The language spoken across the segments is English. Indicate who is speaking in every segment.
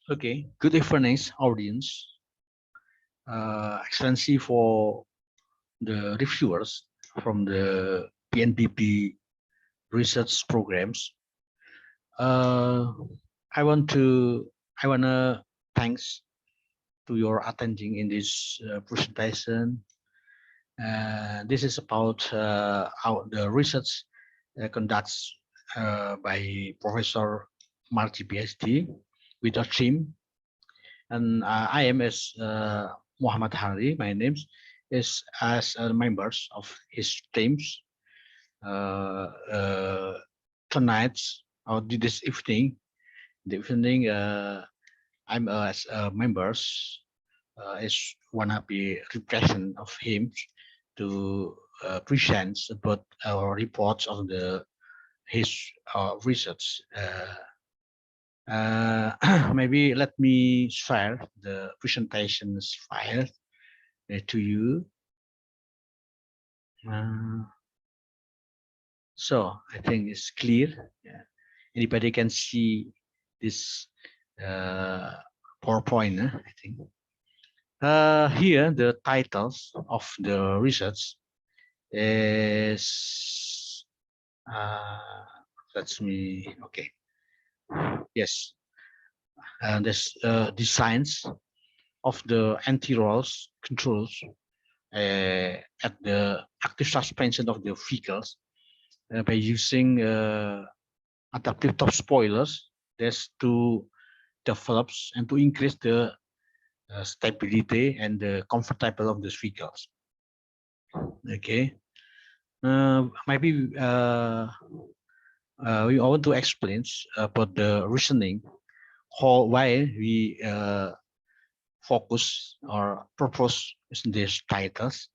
Speaker 1: Okay, good evening, audience. Excellency for the reviewers from the PNBP research programs. Uh, I want to I wanna thanks to your attending in this presentation. This is about how the research conducts by Professor Marji Ph D with a team. And I am as Muhammad Hari. My name is as members of his teams. Uh, uh, Tonight or this evening, I'm as members is wanna be represent of him to present about our reports on the his research. Maybe let me share the presentations file to you. Uh, so I think it's clear. Yeah. Anybody can see this PowerPoint, I think. Here, the titles of the research is, let me, okay, yes, and this designs of the anti-rolls controls at the active suspension of the vehicles by using adaptive top spoilers. That's to develop and to increase the stability and the comfortable of these vehicles. Okay, maybe we want to explain about the reasoning why we focus or propose these titles.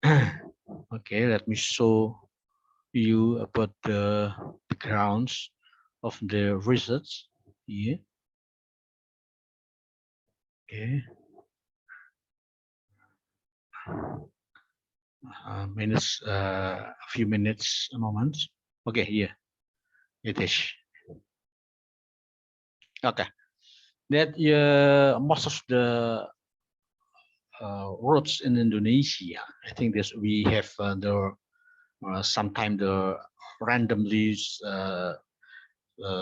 Speaker 1: Okay, let me show you about the grounds of the research here. Okay, a few minutes, a moment. Okay, here it is. Okay, that most of the roads in Indonesia, I think this we have the sometimes the randomly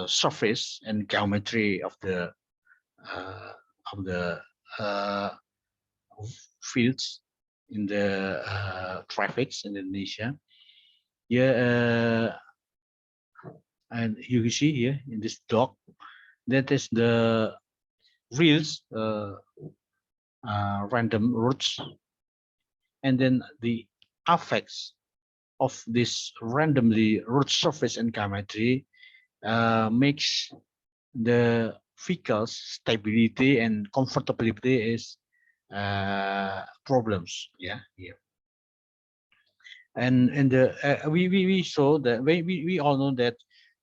Speaker 1: surface and geometry uh, of the uh, fields in the traffics in Indonesia. Yeah, and you can see here in this dock that is the reals random routes, and then the effects of this randomly route surface and geometry makes the vehicle's stability and comfortability is problems. Yeah, here. And the we saw that we all know that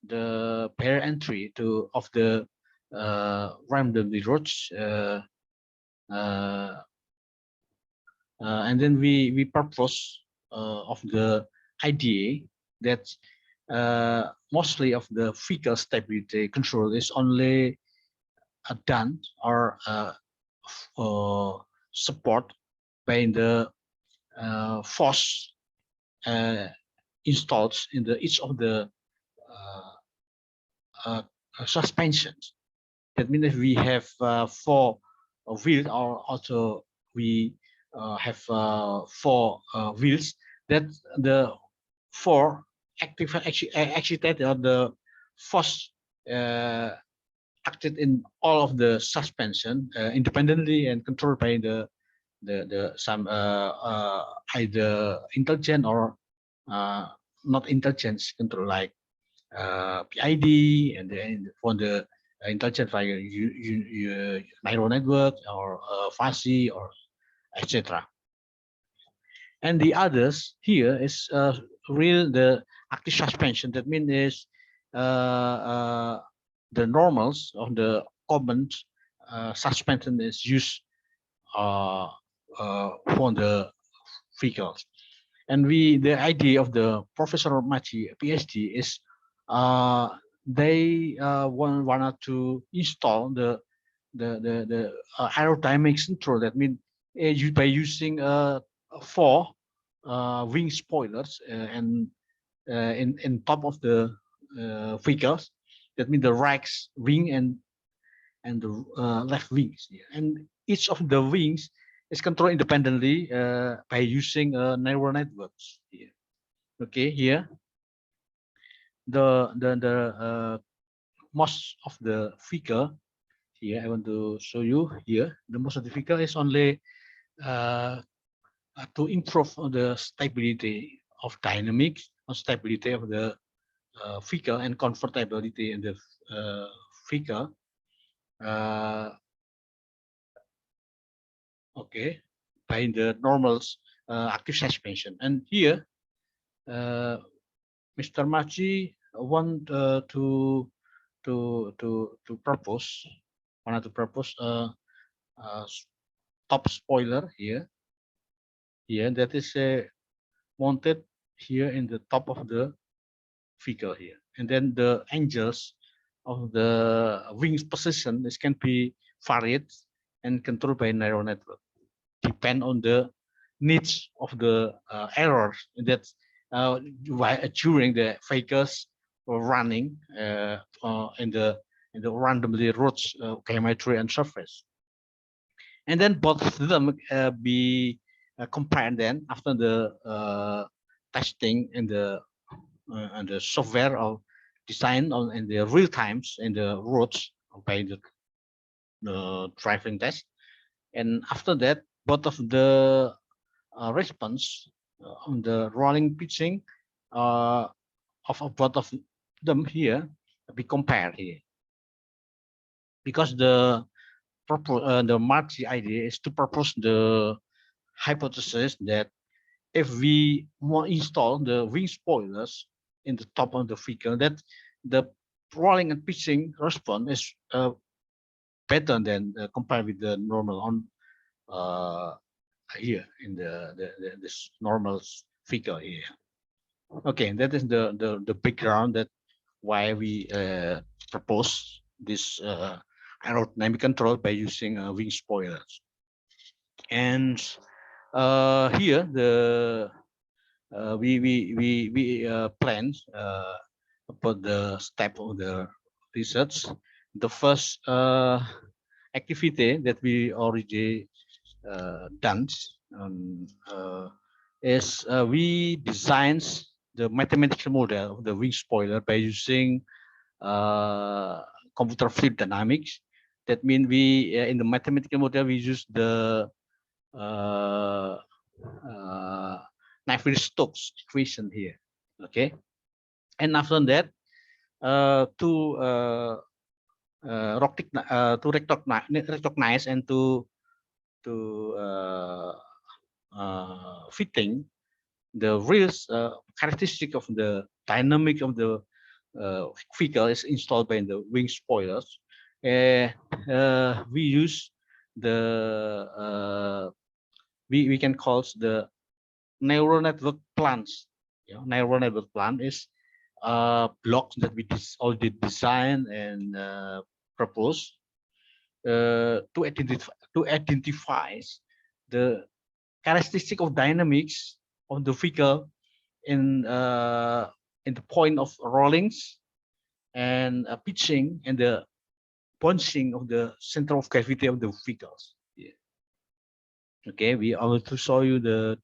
Speaker 1: the barrier entry to of the randomly routes uh, and then we purpose of the idea that mostly of the vehicle stability control is only done or support by the force installed in the each of the uh, uh, suspensions. That means that we have four wheels, or also we have four wheels. That the four active actuated or the force acted in all of the suspension independently and controlled by the some either intelligent or uh, not intelligent control, like PID, and then for the intelligent like neural network or fuzzy or etc. And the others here is real the active suspension. That means is the normals of the common suspension is used uh, for the vehicles. And the idea of the Professor Marji Ph D is they wanted to install the aerodynamic control. That means by using four wing spoilers and in top of the figures. That means the right wing and the left wings. Yeah. And each of the wings is controlled independently by using neural networks. Yeah. Okay, here the most of the figure here I want to show you here. The most of the figure is only uh, to improve on the stability of dynamics, on stability of the figure and comfortability in the figure. Okay, by the normal active suspension. And here, Mr. Marji want to propose, wanted to propose a top spoiler here. Here, that is mounted here in the top of the figure here, and then the angles of the wings position this can be varied and controlled by neural network, depend on the needs of the errors that during the fakers running in the randomly routes geometry and surface, and then both of them be compared then after the testing and the software of design on in the real times in the roads by the driving test, and after that both of the response on the rolling pitching of both of them here be compared here, because the Marji idea is to propose the hypothesis that if we more install the wing spoilers in the top of the figure, that the rolling and pitching response is better than compared with the normal on here in this normal figure here. Okay, that is the background that why we propose this aerodynamic control by using wing spoilers. And here the we plan about the step of the research. The first activity that we already done is we designed the mathematical model of the wing spoiler by using computer fluid dynamics. That means we in the mathematical model we use the Navier-Stokes equation here. Okay, and after that to recognize and to fitting the real characteristic of the dynamic of the vehicle is installed by the wing spoilers. We use the we can call the neural network plans. Neural network plan is blocks that we already designed and propose to identify the characteristic of dynamics of the vehicle in the point of rollings and pitching and the bouncing of the center of gravity of the vehicles. Yeah. Okay, we are to show you the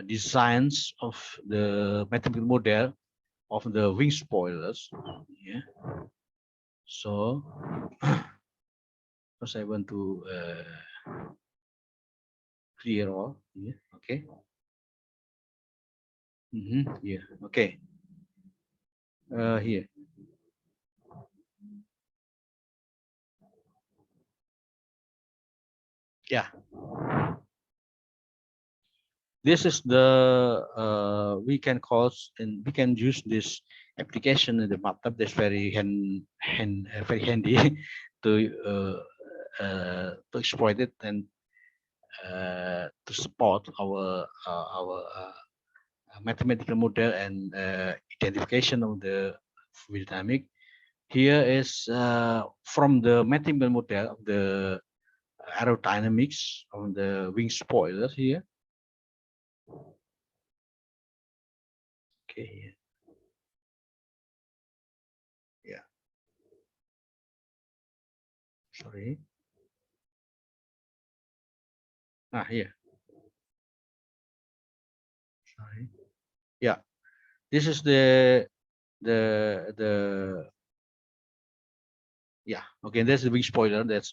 Speaker 1: designs of the mathematical model of the wing spoilers. Yeah. So first I want to clear all. Yeah. Okay. Yeah. Okay. Here. Yeah. This is the we can call and we can use this application in the MATLAB. That's very very handy to exploit it and to support our mathematical model and identification of the fluid dynamic. Here is from the mathematical model of the aerodynamics of the wing spoiler here. Okay. Yeah. Sorry. Here. Sorry. Yeah. This is the yeah. Okay. That's the wing spoiler that's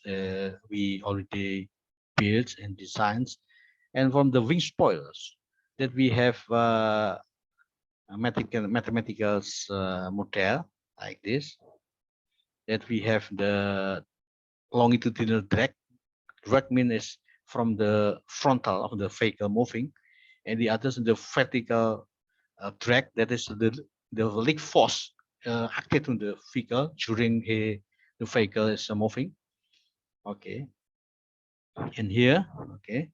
Speaker 1: we already built and designed, and from the wing spoilers that we have a mathematical model like this, that we have the longitudinal drag. Drag means is from the frontal of the vehicle moving, and the other is the vertical drag, that is the leg force acted on the vehicle during the vehicle is moving. Okay, and here, okay,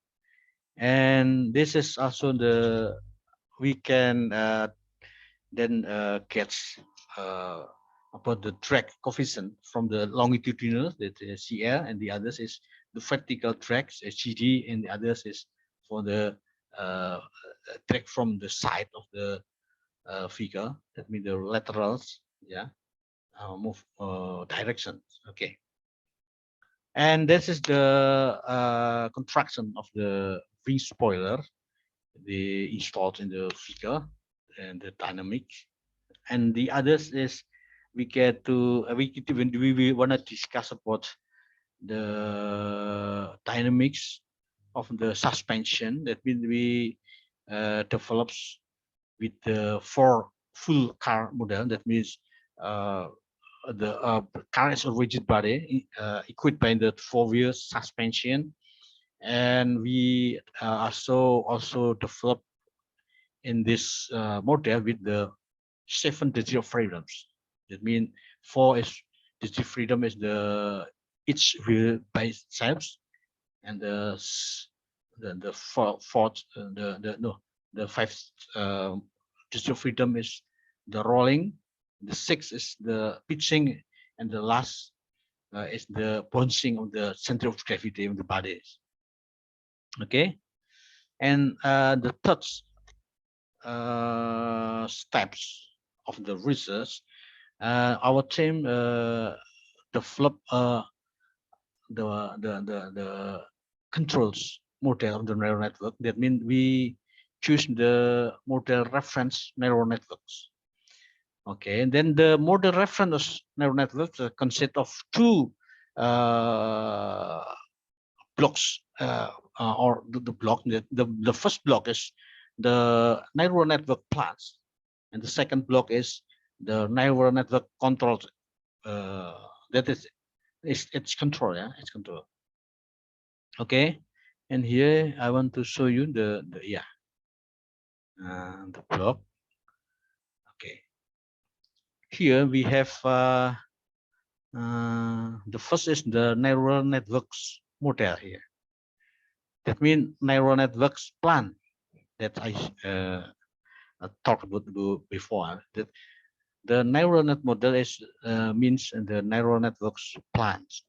Speaker 1: and this is also the we can then gets about the drag coefficient from the longitudinal, that is CL, and the others is the vertical drag, GD, and the others is for the drag from the side of the figure. That means the laterals, yeah, move directions. Okay, and this is the contraction of the wing spoiler, the installed in the figure, and the dynamic. And the others is we get to when we want to discuss about the dynamics of the suspension. That means we develops with the four full car model. That means the car is a rigid body equipped by the four-wheel suspension, and we also develop in this model with the 7 digit freedoms. That means four is digit freedom is the each wheel by itself, and the fourth the no the fifth digit freedom is the rolling. The sixth is the pitching, and the last is the bouncing of the center of gravity of the bodies. Okay, and the third steps of the research, our team developed the controls model of the neural network. That means we choose the model reference neural networks. Okay, and then the model reference neural networks consist of two blocks, or the block. The first block is the neural network plans, and the second block is the neural network controls. That is it's control, yeah, it's control. Okay, and here I want to show you the yeah the block. Okay, here we have the first is the neural networks model here. That means neural networks plan that I talked about before. That the neural net model is means the neural networks plans,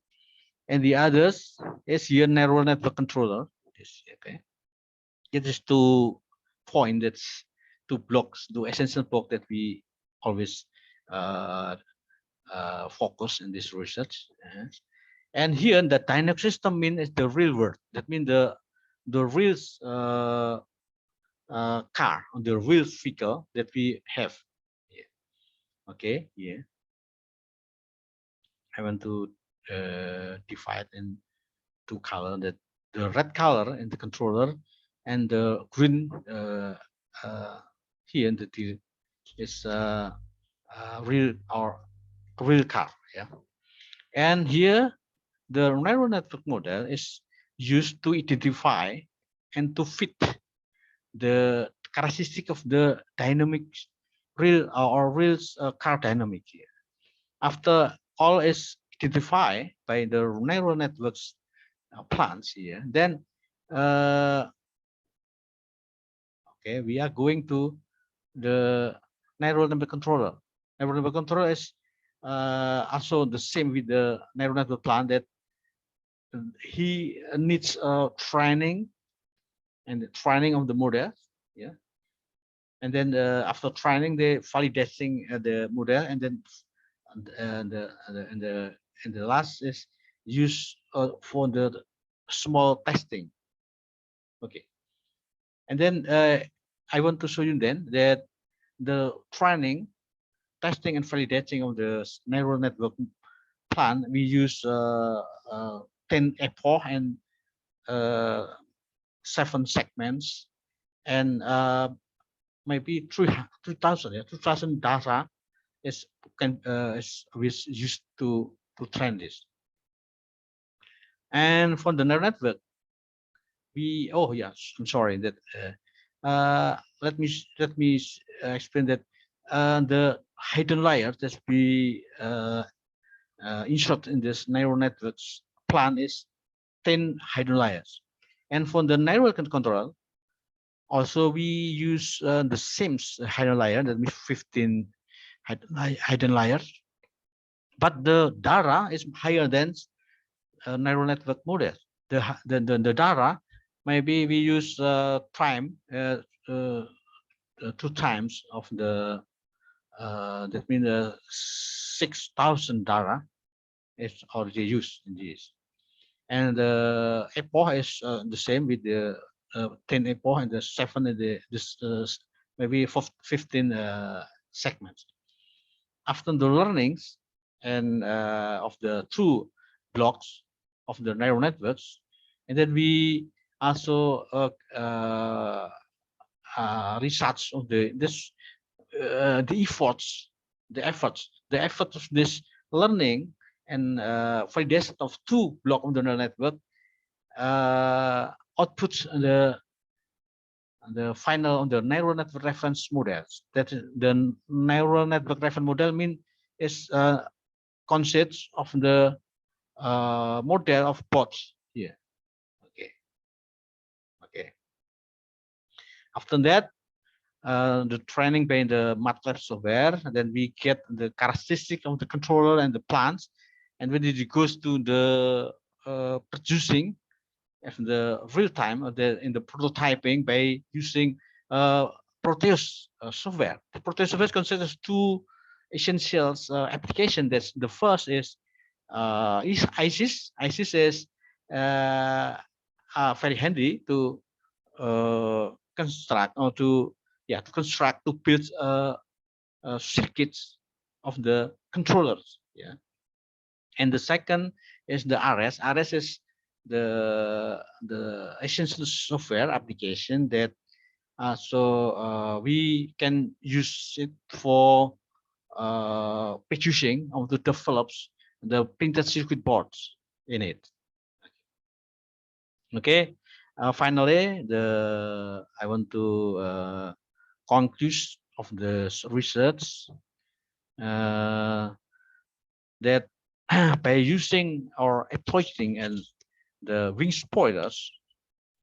Speaker 1: and the others is here neural network controller. This, okay, it is two point, that's two blocks, two essential block that we always focus in this research. And here the dynamic system means is the real world. That means the real car, the real figure that we have. Yeah. Okay, yeah. I want to divide in two color, that the red color in the controller and the green here in the is real or real car. Yeah, and here the neural network model is used to identify and to fit the characteristic of the dynamic real or real car dynamic here. After all is identified by the neural networks plans here, then okay, we are going to the neural network controller. Neural network controller is also the same with the neural network plan, that he needs training and the training of the model, yeah, and then after training, the validating the model, and then and the last is used for the small testing. Okay, and then I want to show you then that the training, testing, and validating of the neural network plan, we use 10 epoch and uh, 7 segments, and maybe 3,000, yeah, 2,000 data is used to train this. And for the neural network, we, oh yes, I'm sorry that let me explain that the hidden layer that we insert in this neural networks plan is 10 hidden layers. And for the neural control, also we use the same hidden layer, that means 15 hidden layers, but the data is higher than neural network model. The data, maybe we use time 2 times of the that means 6,000 data is already used in this. And the epoch is the same with the 10 epoch and the 7 and the this maybe 15 segments. After the learnings and of the 2 blocks of the neural networks, and then we also research of the efforts of this learning and validation of 2 blocks of the neural network outputs the final on the neural network reference models. That the neural network reference model mean is consists of the model of bots here. Okay. Okay. After that, the training by the MATLAB software, and then we get the characteristic of the controller and the plans, and when it goes to the producing of the real time in the prototyping by using Proteus software. The Proteus software considers 2 essential application. That's the first is ISIS. ISIS is very handy to construct or to build circuits of the controllers. Yeah, and the second is the RS. RS is the essential software application that we can use it for producing or to develop the printed circuit boards in it. Okay. Finally, I want to conclude of the research that by using or exploiting and the wing spoilers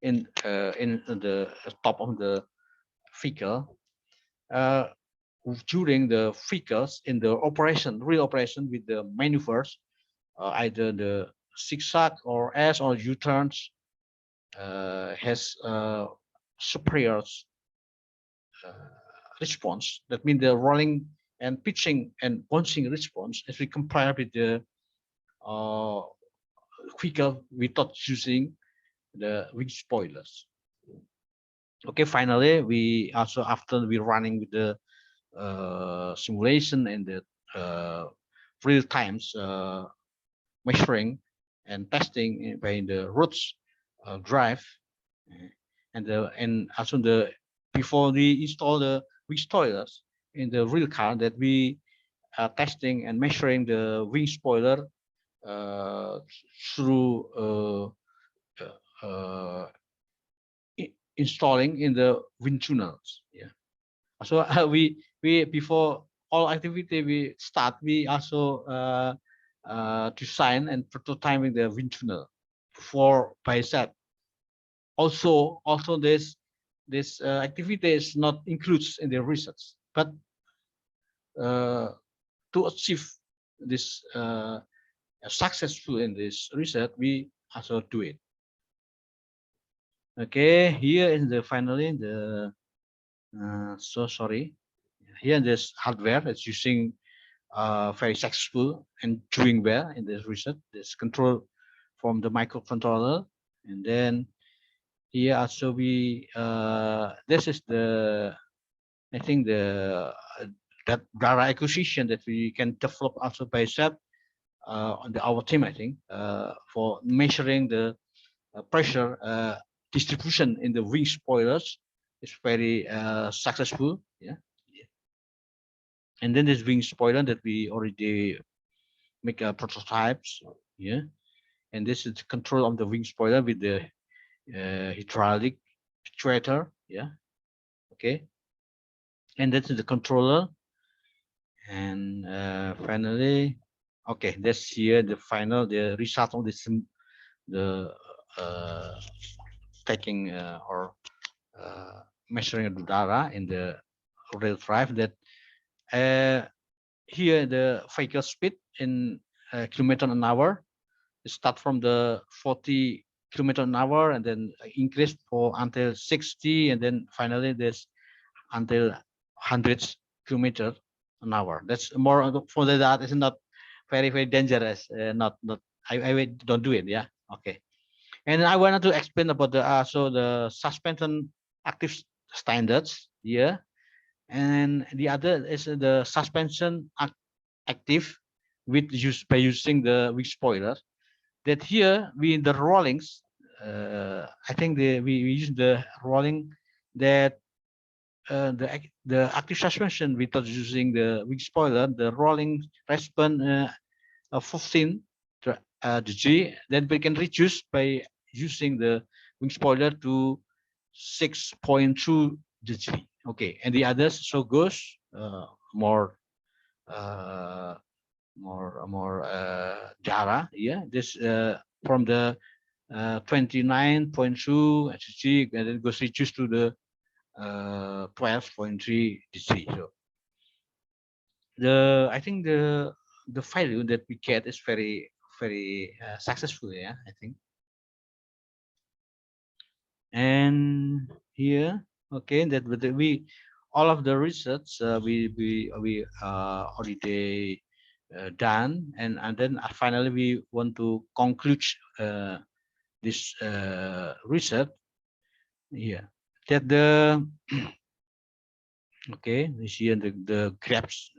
Speaker 1: in the top of the vehicle during the vehicles in the real operation with the maneuvers, either the zigzag or S or U-turns, has superior response. That means the rolling and pitching and bouncing response as we compare with the vehicle without using the wing spoilers. Okay, finally, we also, after we running with the simulation and the real times measuring and testing by the routes drive, and also before we install the wing spoilers in the real car, that we are testing and measuring the wing spoiler through installing in the wind tunnels. Yeah. So we before all activity we start, we also design and prototyping the wind tunnel for bicep. Also this activity is not included in the research, but to achieve this successful in this research, we also do it. Okay, here is the finally the so sorry. Here this hardware is using very successful and doing well in this research. This control from the microcontroller, and then here also we this is the I think the that data acquisition that we can develop also by itself on our team, I think, for measuring the pressure distribution in the wing spoilers is very successful. Yeah. And then this wing spoiler that we already make prototypes. Yeah. And this is control of the wing spoiler with the hydraulic actuator. Yeah. Okay. And that's the controller. And finally, okay, that's here the final, the result of this, the taking or measuring the data in the real drive that here the vehicle speed in kilometer an hour start from the 40 kilometer an hour and then increase for until 60 and then finally this until 100 kilometer an hour. That's more for that is not very dangerous. Not I don't do it. Yeah. Okay. And I wanted to explain about the so the suspension active standards here, and the other is the suspension active with use by using the wing spoiler. That here we in the rollings, I think we use the rolling that the active suspension without using the wing spoiler, the rolling response 15 degree, then we can reduce by using the wing spoiler to 6.2 degree. Okay, and the others so goes more uh, data. Yeah, this from the 29.2 degree, and then goes reduced to the 12.3 degree. So I think the value that we get is very successful. Yeah, I think. And here, okay, that we all of the research we already done, and then finally we want to conclude this research here that the okay, this here the graphs,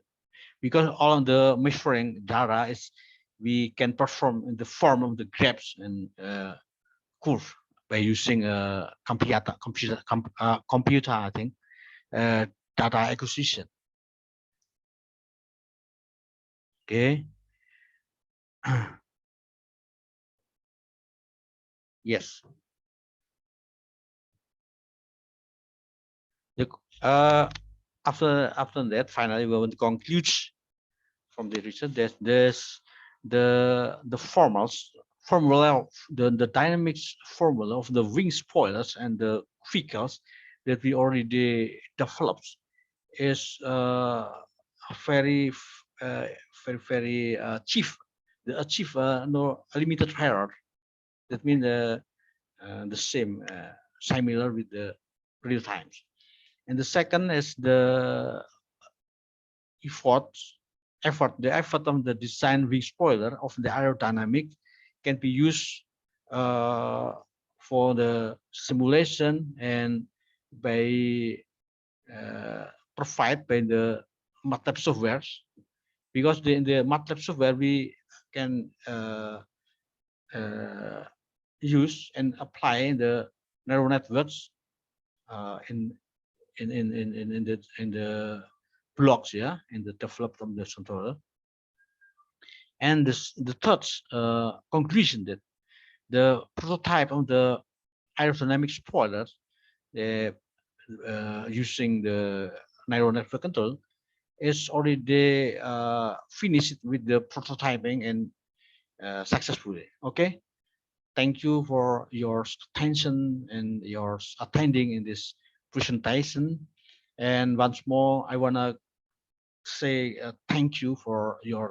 Speaker 1: because all of the measuring data is we can perform in the form of the graphs and curve by using a computer I think data acquisition. Okay. Yes. The, after that, finally we want to conclude from the research that there's the formula, the dynamics formula of the wing spoilers and the vehicles that we already developed is very cheap. They achieve no limited error. That means the same, similar with the real times. And the second is the effort, the effort of the design wing spoiler of the aerodynamic can be used for the simulation and by provide by the MATLAB software, because in the MATLAB software we can use and apply the neural networks in the blocks, yeah, in the development of the controller. And the third conclusion that the prototype of the aerodynamic spoiler using the neural network control is already finished with the prototyping and successfully. Okay, thank you for your attention and your attending in this presentation. And once more, I want to say thank you for your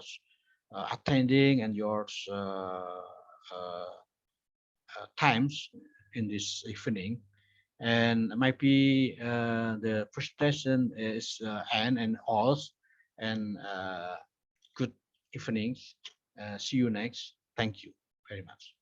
Speaker 1: attending and your times in this evening. And maybe the presentation is end and all. And good evening. See you next. Thank you very much.